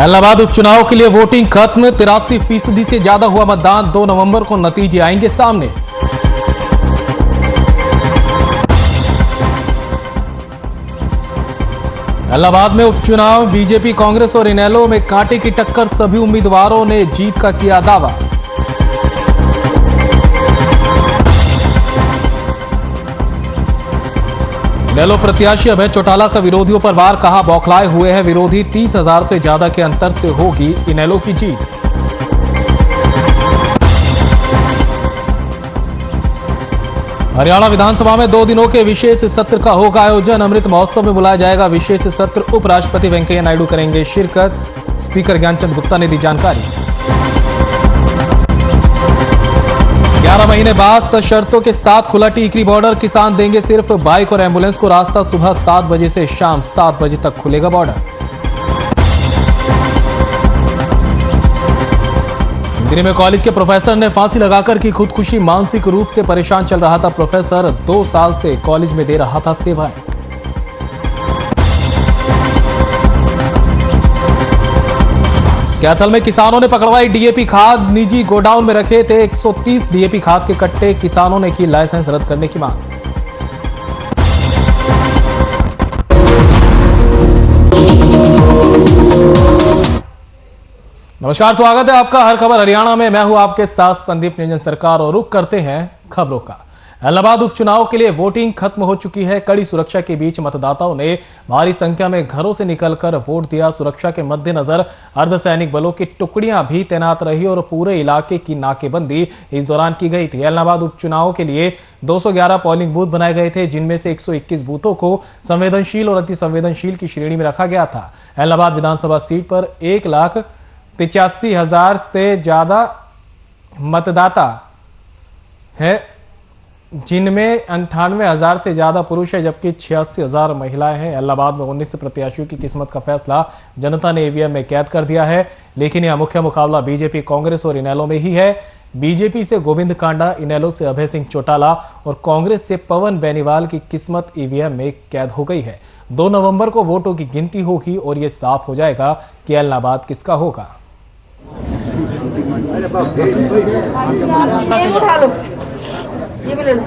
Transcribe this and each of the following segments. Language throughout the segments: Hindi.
इलाहाबाद उपचुनाव के लिए वोटिंग खत्म। 83% से ज्यादा हुआ मतदान। 2 नवंबर को नतीजे आएंगे सामने। इलाहाबाद में उपचुनाव, बीजेपी, कांग्रेस और इनेलो में कांटे की टक्कर। सभी उम्मीदवारों ने जीत का किया दावा। इनेलो प्रत्याशी अभय चौटाला का विरोधियों पर वार, कहा बौखलाए हुए हैं विरोधी। 30,000 से ज्यादा के अंतर से होगी इनेलो की जीत। हरियाणा विधानसभा में 2 दिनों के विशेष सत्र का होगा आयोजन। अमृत महोत्सव में बुलाया जाएगा विशेष सत्र। उपराष्ट्रपति वेंकैया नायडू करेंगे शिरकत। स्पीकर ज्ञानचंद गुप्ता ने दी जानकारी। 11 महीने बाद शर्तों के साथ खुला टीकरी बॉर्डर। किसान देंगे सिर्फ बाइक और एम्बुलेंस को रास्ता। सुबह 7 बजे से शाम 7 बजे तक खुलेगा बॉर्डर। दिल्ली में कॉलेज के प्रोफेसर ने फांसी लगाकर की खुदकुशी। मानसिक रूप से परेशान चल रहा था प्रोफेसर। 2 साल से कॉलेज में दे रहा था सेवाएं। कैथल में किसानों ने पकड़वाई डीएपी खाद। निजी गोडाउन में रखे थे 130 डीएपी खाद के कट्टे। किसानों ने की लाइसेंस रद्द करने की मांग। नमस्कार, स्वागत है आपका हर खबर हरियाणा में। मैं हूं आपके साथ संदीप निरंजन सरकार और रुख करते हैं खबरों का। इलाहाबाद उपचुनाव के लिए वोटिंग खत्म हो चुकी है। कड़ी सुरक्षा के बीच मतदाताओं ने भारी संख्या में घरों से निकलकर वोट दिया। सुरक्षा के मद्देनजर अर्धसैनिक बलों की टुकड़ियां भी तैनात रही और पूरे इलाके की नाकेबंदी इस दौरान की गई थी। इलाहाबाद उपचुनाव के लिए 211 पोलिंग बूथ बनाए गए थे, जिनमें से 121 बूथों को संवेदनशील और अति संवेदनशील की श्रेणी में रखा गया था। इलाहाबाद विधानसभा सीट पर 1,85,000 से ज्यादा मतदाता है, जिनमें 98,000 से ज्यादा पुरुष है, जबकि 86,000 महिलाएं हैं। इलाहाबाद में 19 प्रत्याशियों की किस्मत का फैसला जनता ने ईवीएम में कैद कर दिया है, लेकिन यह मुख्य मुकाबला बीजेपी, कांग्रेस और इनेलो में ही है। बीजेपी से गोविंद कांडा, इनेलो से अभय सिंह चौटाला और कांग्रेस से पवन बेनीवाल की किस्मत ईवीएम में कैद हो गई है। 2 नवंबर को वोटों की गिनती होगी और यह साफ हो जाएगा कि इलाहाबाद किसका होगा। ये भी ले लो।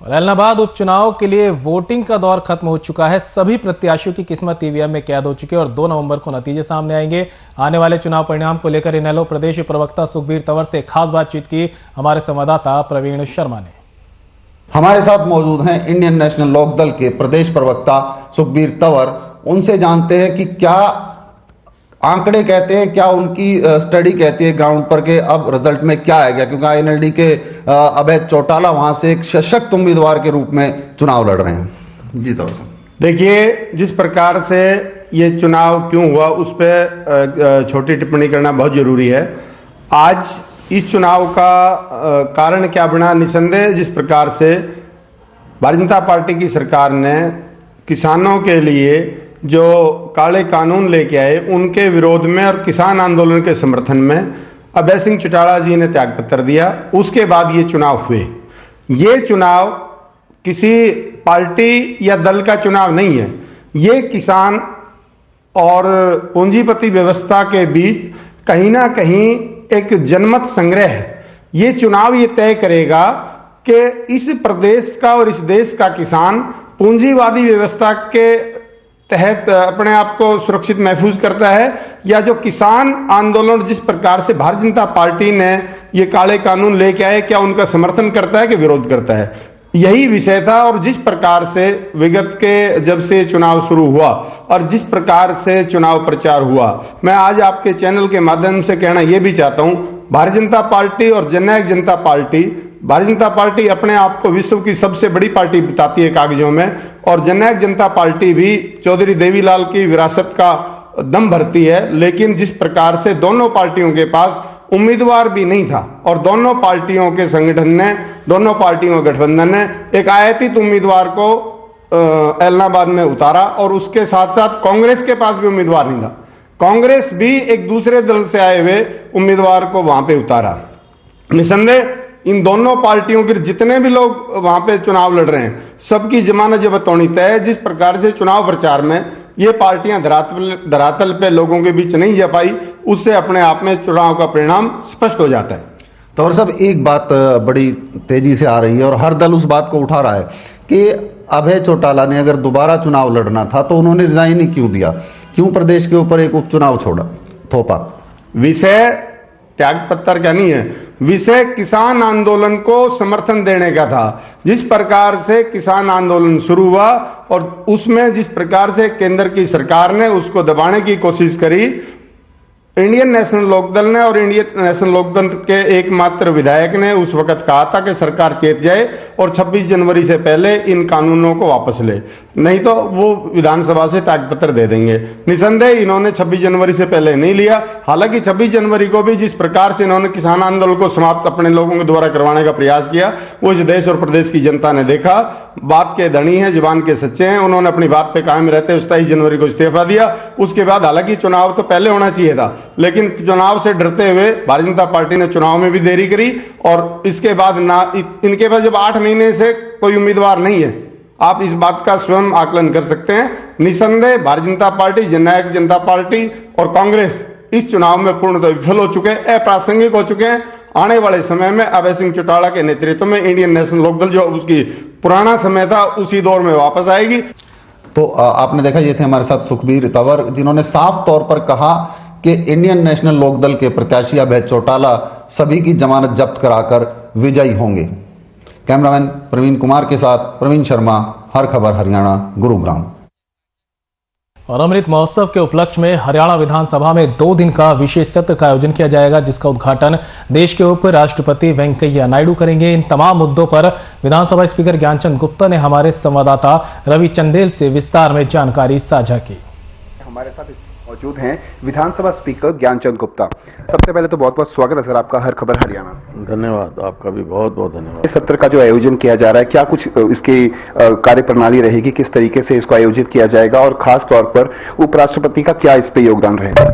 और इलाहाबाद उपचुनाव के लिए वोटिंग का दौर खत्म हो चुका है। सभी प्रत्याशियों की किस्मत ईवीएम में कैद हो चुकी है और 2 नवंबर को नतीजे सामने आएंगे। आने वाले चुनाव परिणाम को लेकर इनेलो प्रदेश प्रवक्ता सुखबीर तंवर से खास बातचीत की हमारे संवाददाता प्रवीण शर्मा ने। हमारे साथ मौजूद हैं इंडियन नेशनल लोकदल के प्रदेश प्रवक्ता सुखबीर तंवर। उनसे जानते हैं कि क्या आंकड़े कहते हैं, क्या उनकी स्टडी कहती है ग्राउंड पर के अब रिजल्ट में क्या आएगा, क्योंकि आईएनएलडी के अभय चौटाला वहां से एक सशक्त उम्मीदवार के रूप में चुनाव लड़ रहे हैं। जी तंवर साहब, देखिए, जिस प्रकार से ये चुनाव क्यों हुआ उस पर छोटी टिप्पणी करना बहुत जरूरी है। आज इस चुनाव का कारण क्या बना, निसंदेह जिस प्रकार से भारतीय जनता पार्टी की सरकार ने किसानों के लिए जो काले कानून लेके आए उनके विरोध में और किसान आंदोलन के समर्थन में अभय सिंह चौटाला जी ने त्यागपत्र दिया। उसके बाद ये चुनाव हुए। ये चुनाव किसी पार्टी या दल का चुनाव नहीं है। ये किसान और पूंजीपति व्यवस्था के बीच कहीं ना कहीं एक जनमत संग्रह है। ये चुनाव ये तय करेगा कि इस प्रदेश का और इस देश का किसान पूंजीवादी व्यवस्था के तहत अपने आप को सुरक्षित महसूस करता है, या जो किसान आंदोलन जिस प्रकार से भारतीय जनता पार्टी ने ये काले कानून लेके आए, क्या उनका समर्थन करता है कि विरोध करता है। यही विषय था। और जिस प्रकार से विगत के जब से चुनाव शुरू हुआ और जिस प्रकार से चुनाव प्रचार हुआ, मैं आज आपके चैनल के माध्यम से कहना यह भी चाहता हूं, भारतीय जनता पार्टी और जननायक जनता पार्टी, भारतीय जनता पार्टी अपने आप को विश्व की सबसे बड़ी पार्टी बताती है कागजों में, और जननायक जनता पार्टी भी चौधरी देवीलाल की विरासत का दम भरती है। लेकिन जिस प्रकार से दोनों पार्टियों के पास उम्मीदवार भी नहीं था और दोनों पार्टियों के संगठन ने, दोनों पार्टियों के गठबंधन ने एक आयातित उम्मीदवार को इलाहाबाद में उतारा और उसके साथ साथ कांग्रेस के पास भी उम्मीदवार नहीं था। कांग्रेस भी एक दूसरे दल से आए हुए उम्मीदवार को वहां पे उतारा। निसंदेह इन दोनों पार्टियों के जितने भी लोग वहां पे चुनाव लड़ रहे हैं, सबकी जमानत जब्त होनी तय है। जिस प्रकार से चुनाव प्रचार में ये पार्टियां धरातल पे लोगों के बीच नहीं जा पाई, उससे अपने आप में चुनाव का परिणाम स्पष्ट हो जाता है। तो और सब एक बात बड़ी तेजी से आ रही है और हर दल उस बात को उठा रहा है कि अभय चौटाला ने अगर दोबारा चुनाव लड़ना था तो उन्होंने रिजाइन ही क्यों दिया, क्यों प्रदेश के ऊपर एक उपचुनाव थोपा। विषय त्याग पत्र का नहीं है, विषय किसान आंदोलन को समर्थन देने का था। जिस प्रकार से किसान आंदोलन शुरू हुआ और उसमें जिस प्रकार से केंद्र की सरकार ने उसको दबाने की कोशिश करी, इंडियन नेशनल लोकदल ने और इंडियन नेशनल लोकदल के एकमात्र विधायक ने उस वक्त कहा था कि सरकार चेत जाए और 26 जनवरी से पहले इन कानूनों को वापस ले, नहीं तो वो विधानसभा से त्यागपत्र दे देंगे। निसंदेह इन्होंने 26 जनवरी से पहले नहीं लिया। हालांकि 26 जनवरी को भी जिस प्रकार से इन्होंने किसान आंदोलन को समाप्त अपने लोगों के द्वारा करवाने का प्रयास किया, वो इस देश और प्रदेश की जनता ने देखा। बात के धनी है, जुबान के सच्चे हैं, उन्होंने अपनी बात पे कायम रहते हुए 27 जनवरी को इस्तीफा दिया। उसके बाद हालांकि चुनाव तो पहले होना चाहिए था, लेकिन चुनाव से डरते हुए भारतीय जनता पार्टी ने चुनाव में भी देरी करी और इसके बाद इनके पास जब 8 महीने से कोई उम्मीदवार नहीं है, आप इस बात का स्वयं आकलन कर सकते हैं। निसंदेह भारतीय जनता पार्टी, जननायक जनता पार्टी और कांग्रेस इस चुनाव में पूर्णतः विफल हो चुके हैं, अप्रासंगिक हो चुके हैं। आने वाले समय में अभय सिंह चौटाला के नेतृत्व में इंडियन नेशनल लोकदल जो उसकी पुराना समय था उसी दौर में वापस आएगी। तो आपने देखा, ये थे हमारे साथ सुखबीर तंवर, जिन्होंने साफ तौर पर कहा कि इंडियन नेशनल लोकदल के प्रत्याशी अभय चौटाला सभी की जमानत जब्त कराकर विजयी होंगे। कैमरामैन प्रवीण कुमार के साथ प्रवीण शर्मा, हर खबर हरियाणा, गुरुग्राम। और अमृत महोत्सव के उपलक्ष्य में हरियाणा विधानसभा में 2 दिन का विशेष सत्र का आयोजन किया जाएगा, जिसका उद्घाटन देश के उप राष्ट्रपति वेंकैया नायडू करेंगे। इन तमाम मुद्दों पर विधानसभा स्पीकर ज्ञानचंद गुप्ता ने हमारे संवाददाता रवि चंदेल से विस्तार में जानकारी साझा की। हमारे साथ मौजूद हैं विधानसभा स्पीकर ज्ञानचंद गुप्ता। सबसे पहले तो बहुत बहुत स्वागत है सर आपका हर खबर हरियाणा। धन्यवाद, आपका भी बहुत बहुत धन्यवाद। इस सत्र का जो आयोजन किया जा रहा है, क्या कुछ इसकी कार्यप्रणाली रहेगी, किस तरीके से इसको आयोजित किया जाएगा और खास तौर पर उपराष्ट्रपति का क्या इस पे योगदान रहेगा?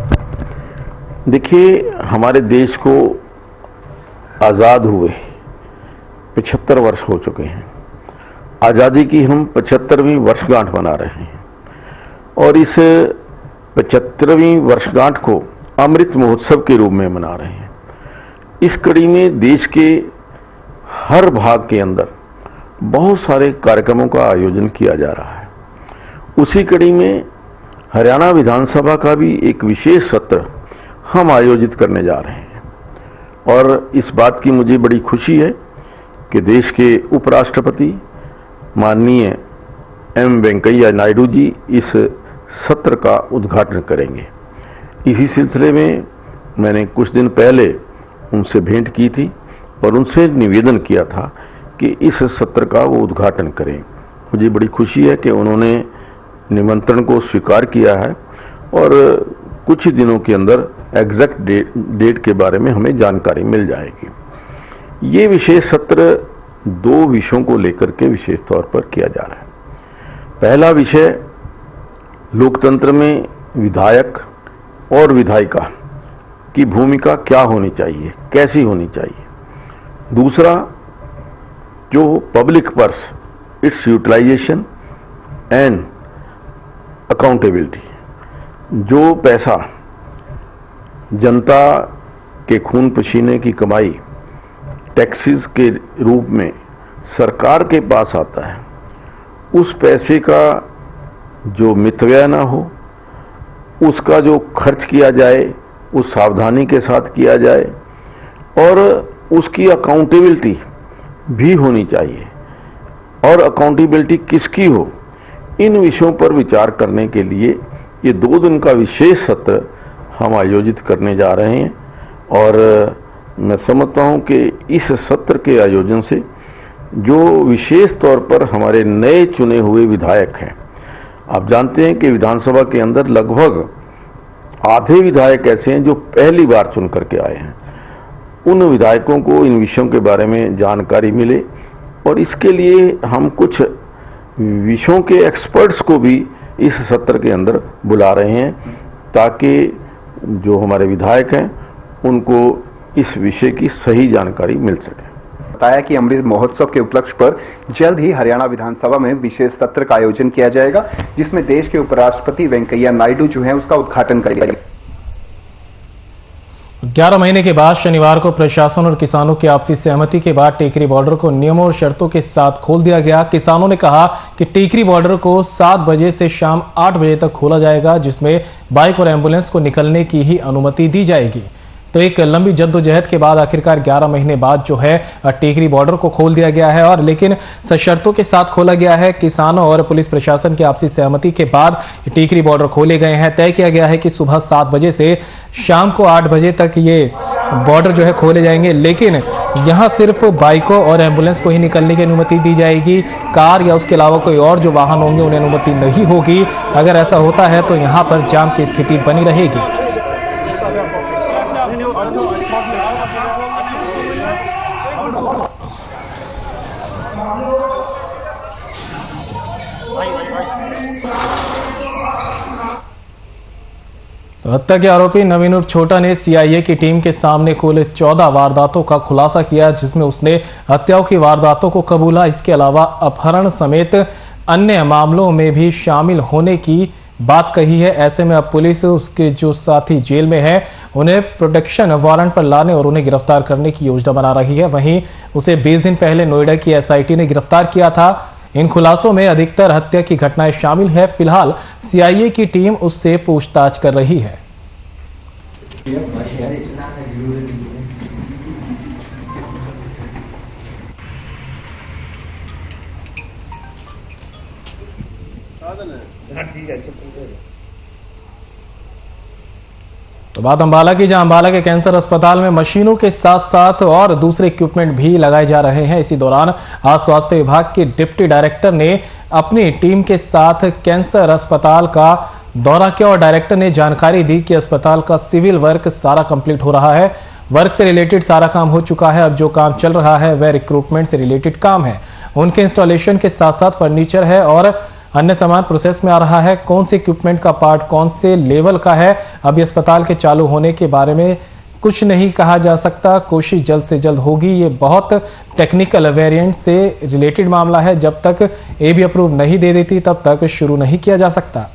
देखिए, हमारे देश को आज़ाद हुए 75 वर्ष हो चुके हैं। आज़ादी की हम 75वीं वर्षगांठ मना रहे हैं और इस 75वीं वर्षगांठ को अमृत महोत्सव के रूप में मना रहे हैं। इस कड़ी में देश के हर भाग के अंदर बहुत सारे कार्यक्रमों का आयोजन किया जा रहा है। उसी कड़ी में हरियाणा विधानसभा का भी एक विशेष सत्र हम आयोजित करने जा रहे हैं और इस बात की मुझे बड़ी खुशी है कि देश के उपराष्ट्रपति माननीय एम वेंकैया नायडू जी इस सत्र का उद्घाटन करेंगे। इसी सिलसिले में मैंने कुछ दिन पहले उनसे भेंट की थी और उनसे निवेदन किया था कि इस सत्र का वो उद्घाटन करें। मुझे बड़ी खुशी है कि उन्होंने निमंत्रण को स्वीकार किया है और कुछ ही दिनों के अंदर एग्जैक्ट डेट के बारे में हमें जानकारी मिल जाएगी। ये विशेष सत्र 2 विषयों को लेकर के विशेष तौर पर किया जा रहा है। पहला विषय लोकतंत्र में विधायक और विधायिका की भूमिका क्या होनी चाहिए, कैसी होनी चाहिए। दूसरा, जो public purse, its utilization and accountability, जो पैसा जनता के खून पसीने की कमाई टैक्सेस के रूप में सरकार के पास आता है, उस पैसे का जो मितव्यय ना हो, उसका जो खर्च किया जाए उस सावधानी के साथ किया जाए और उसकी अकाउंटेबिलिटी भी होनी चाहिए। और अकाउंटेबिलिटी किसकी हो, इन विषयों पर विचार करने के लिए ये 2 दिन का विशेष सत्र हम आयोजित करने जा रहे हैं और मैं समझता हूं कि इस सत्र के आयोजन से जो विशेष तौर पर हमारे नए चुने हुए विधायक हैं, आप जानते हैं कि विधानसभा के अंदर लगभग आधे विधायक ऐसे हैं जो पहली बार चुन करके आए हैं। उन विधायकों को इन विषयों के बारे में जानकारी मिले और इसके लिए हम कुछ विषयों के एक्सपर्ट्स को भी इस सत्र के अंदर बुला रहे हैं ताकि जो हमारे विधायक हैं उनको इस विषय की सही जानकारी मिल सके। बताया कि अमृत महोत्सव के उपलक्ष्य पर जल्द ही हरियाणा विधानसभा में विशेष सत्र का आयोजन किया जाएगा, जिसमें देश के उपराष्ट्रपति वेंकैया नायडू जो है उसका उद्घाटन करेंगे। 11 महीने के बाद शनिवार को प्रशासन और किसानों की आपसी सहमति के बाद टेकरी बॉर्डर को नियमों और शर्तों के साथ खोल दिया गया। किसानों ने कहा कि टेकरी बॉर्डर को 7 बजे से शाम 8 बजे तक खोला जाएगा, जिसमें बाइक और एम्बुलेंस को निकलने की ही अनुमति दी जाएगी। तो एक लंबी जद्दोजहद के बाद आखिरकार 11 महीने बाद जो है टेकरी बॉर्डर को खोल दिया गया है, और लेकिन शर्तों के साथ खोला गया है। किसानों और पुलिस प्रशासन की आपसी सहमति के बाद टेकरी बॉर्डर खोले गए हैं। तय किया गया है कि सुबह 7 बजे से शाम को 8 बजे तक ये बॉर्डर जो है खोले जाएंगे, लेकिन यहाँ सिर्फ बाइकों और एम्बुलेंस को ही निकलने की अनुमति दी जाएगी। कार या उसके अलावा कोई और जो वाहन होंगे उन्हें अनुमति नहीं होगी। अगर ऐसा होता है तो यहाँ पर जाम की स्थिति बनी रहेगी। तो हत्या के आरोपी नवीन उर्फ छोटा ने सीआईए की टीम के सामने कुल 14 वारदातों का खुलासा किया, जिसमें उसने हत्याओं की वारदातों को कबूला। इसके अलावा अपहरण समेत अन्य मामलों में भी शामिल होने की बात कही है। ऐसे में अब पुलिस उसके जो साथी जेल में है उन्हें प्रोटेक्शन वारंट पर लाने और उन्हें गिरफ्तार करने की योजना बना रही है। वहीं उसे 20 दिन पहले नोएडा की एसआईटी ने गिरफ्तार किया था। इन खुलासों में अधिकतर हत्या की घटनाएं शामिल है। फिलहाल सीआईए की टीम उससे पूछताछ कर रही है। तो बात अंबाला की, जहां अंबाला के कैंसर अस्पताल में मशीनों के साथ साथ और दूसरे इक्विपमेंट भी लगाए जा रहे हैं। इसी दौरान आज स्वास्थ्य विभाग के डिप्टी डायरेक्टर ने अपनी टीम के साथ कैंसर अस्पताल का दौरा किया और डायरेक्टर ने जानकारी दी कि अस्पताल का सिविल वर्क सारा कंप्लीट हो रहा है। वर्क से रिलेटेड सारा काम हो चुका है। अब जो काम चल रहा है वह रिक्रूटमेंट से रिलेटेड काम है। उनके इंस्टॉलेशन के साथ साथ फर्नीचर है और अन्य सामान प्रोसेस में आ रहा है। कौन से इक्विपमेंट का पार्ट कौन से लेवल का है, अभी अस्पताल के चालू होने के बारे में कुछ नहीं कहा जा सकता। कोशिश जल्द से जल्द होगी। ये बहुत टेक्निकल वेरिएंट से रिलेटेड मामला है। जब तक एबी अप्रूव नहीं दे देती तब तक शुरू नहीं किया जा सकता।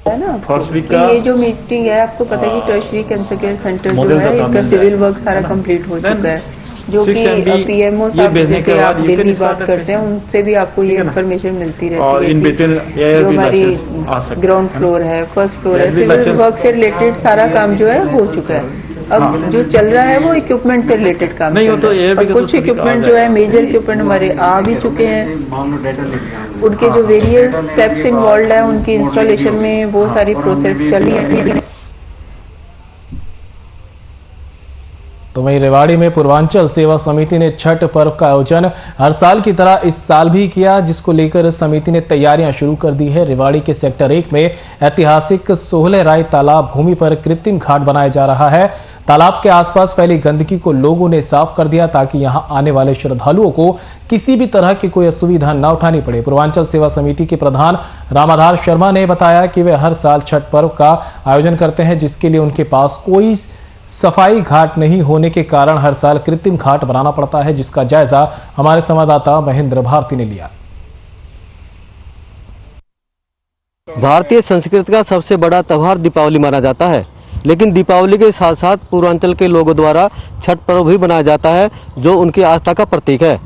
है ना कि ये जो मीटिंग है, आपको पता है कि टर्शरी कैंसर केयर सेंटर जो है इसका सिविल वर्क सारा कंप्लीट हो चुका है। जो कि पीएमओ साहब जैसे आप डेली बात करते हैं उनसे भी आपको ये इन्फॉर्मेशन मिलती रहती है। जो हमारी ग्राउंड फ्लोर है, फर्स्ट फ्लोर है, सिविल वर्क से रिलेटेड सारा काम जो है हो चुका है। अब जो चल रहा है वो इक्विपमेंट से रिलेटेड काम नहीं हो, तो और कुछ इक्विपमेंट जो है मेजर इक्विपमेंट हमारे आ भी चुके हैं। उनके जो वेरियस स्टेप्स इन्वॉल्व है उनकी इंस्टॉलेशन में वो सारी प्रोसेस चल रही है। तो वहीं रेवाड़ी में पूर्वांचल सेवा समिति ने छठ पर्व का आयोजन हर साल की तरह इस साल भी किया, जिसको लेकर समिति ने तैयारियां शुरू कर दी है। रेवाड़ी के सेक्टर 1 में ऐतिहासिक सोहले राय तालाब भूमि पर कृत्रिम घाट बनाया जा रहा है। तालाब के आसपास फैली गंदगी को लोगों ने साफ कर दिया ताकि यहां आने वाले श्रद्धालुओं को किसी भी तरह की कोई असुविधा न उठानी पड़े। पूर्वांचल सेवा समिति के प्रधान रामाधार शर्मा ने बताया कि वे हर साल छठ पर्व का आयोजन करते हैं, जिसके लिए उनके पास कोई सफाई घाट नहीं होने के कारण हर साल कृत्रिम घाट बनाना पड़ता है, जिसका जायजा हमारे संवाददाता महेंद्र भारती ने लिया। भारतीय संस्कृति का सबसे बड़ा त्योहार दीपावली माना जाता है, लेकिन दीपावली के साथ साथ पूर्वांचल के लोगों द्वारा छठ पर्व भी मनाया जाता है, जो उनकी आस्था का प्रतीक है।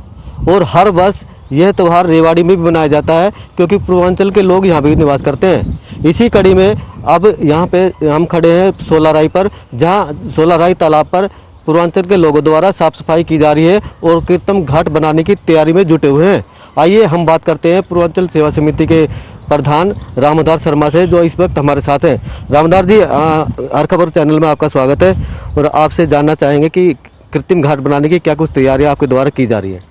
और हर वर्ष यह त्यौहार रेवाड़ी में भी मनाया जाता है, क्योंकि पूर्वांचल के लोग यहाँ भी निवास करते हैं। इसी कड़ी में अब यहाँ पे हम खड़े हैं सोलाराई पर, जहाँ सोलाराई तालाब पर पूर्वांचल के लोगों द्वारा साफ सफाई की जा रही है और कृत्रिम घाट बनाने की तैयारी में जुटे हुए हैं। आइए हम बात करते हैं पूर्वांचल सेवा समिति के प्रधान रामाधार शर्मा से, जो इस वक्त हमारे साथ हैं। रामाधार जी, हर खबर चैनल में आपका स्वागत है और आपसे जानना चाहेंगे कि कृत्रिम घाट बनाने की क्या कुछ तैयारियां आपके द्वारा की जा रही है।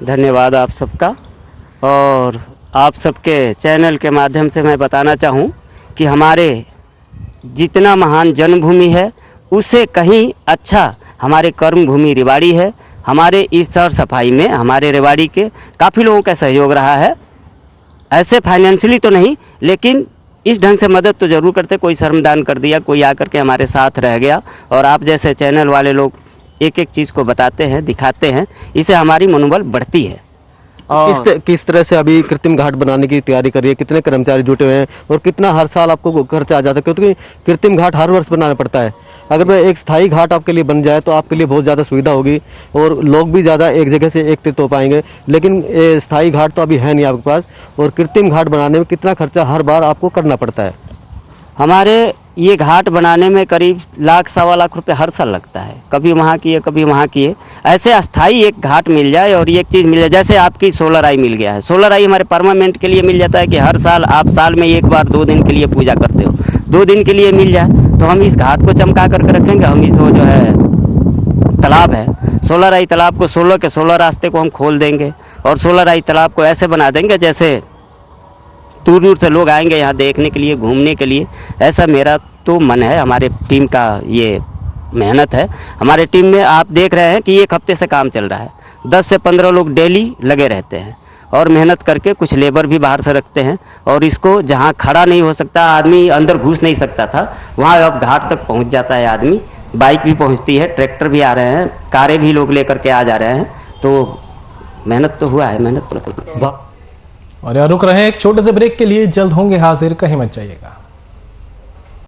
धन्यवाद आप सबका, और आप सबके चैनल के माध्यम से मैं बताना चाहूँ कि हमारे जितना महान जन्मभूमि है उससे कहीं अच्छा हमारे कर्म भूमि रेवाड़ी है। हमारे इस सर सफाई में हमारे रेवाड़ी के काफ़ी लोगों का सहयोग रहा है। ऐसे फाइनेंशियली तो नहीं, लेकिन इस ढंग से मदद तो जरूर करते। कोई श्रमदान कर दिया, कोई आकर के हमारे साथ रह गया, और आप जैसे चैनल वाले लोग एक एक चीज़ को बताते हैं, दिखाते हैं, इससे हमारी मनोबल बढ़ती है। और किस तरह से अभी कृत्रिम घाट बनाने की तैयारी कर रही है, कितने कर्मचारी जुटे हुए हैं और कितना हर साल आपको खर्चा आ जाता है? क्योंकि कृत्रिम घाट हर वर्ष बनाना पड़ता है। अगर मैं एक स्थायी घाट आपके लिए बन जाए तो आपके लिए बहुत ज़्यादा सुविधा होगी और लोग भी ज़्यादा एक जगह से एकत्रित हो पाएंगे, लेकिन स्थायी घाट तो अभी है नहीं आपके पास। और कृत्रिम घाट बनाने में कितना खर्चा हर बार आपको करना पड़ता है? हमारे ये घाट बनाने में करीब लाख सवा लाख रुपए हर साल लगता है। कभी वहाँ किए, कभी वहाँ किए। ऐसे अस्थाई एक घाट मिल जाए और एक चीज़ मिल जाए, जैसे आपकी सोलर आई मिल गया है। सोलर आई हमारे परमानेंट के लिए मिल जाता है कि हर साल आप साल में एक बार 2 दिन के लिए पूजा करते हो, 2 दिन के लिए मिल जाए तो हम इस घाट को चमका करके रखेंगे। हम इस वो जो है तालाब है, सोलर आई तालाब को 16 के 16 रास्ते को हम खोल देंगे और सोलर आई तालाब को ऐसे बना देंगे जैसे दूर दूर से लोग आएंगे यहाँ देखने के लिए, घूमने के लिए। ऐसा मेरा तो मन है, हमारे टीम का ये मेहनत है। हमारे टीम में आप देख रहे हैं कि 1 हफ्ते से काम चल रहा है। 10 से 15 लोग डेली लगे रहते हैं और मेहनत करके, कुछ लेबर भी बाहर से रखते हैं। और इसको जहाँ खड़ा नहीं हो सकता, आदमी अंदर घुस नहीं सकता था, वहाँ अब घाट तक पहुँच जाता है आदमी। बाइक भी पहुँचती है, ट्रैक्टर भी आ रहे हैं, कारें भी लोग लेकर के आ जा रहे हैं। तो मेहनत तो हुआ है, मेहनत तो। और यहाँ रुक रहे हैं एक छोटे से ब्रेक के लिए, जल्द होंगे हाजिर, कहीं मत जाइएगा।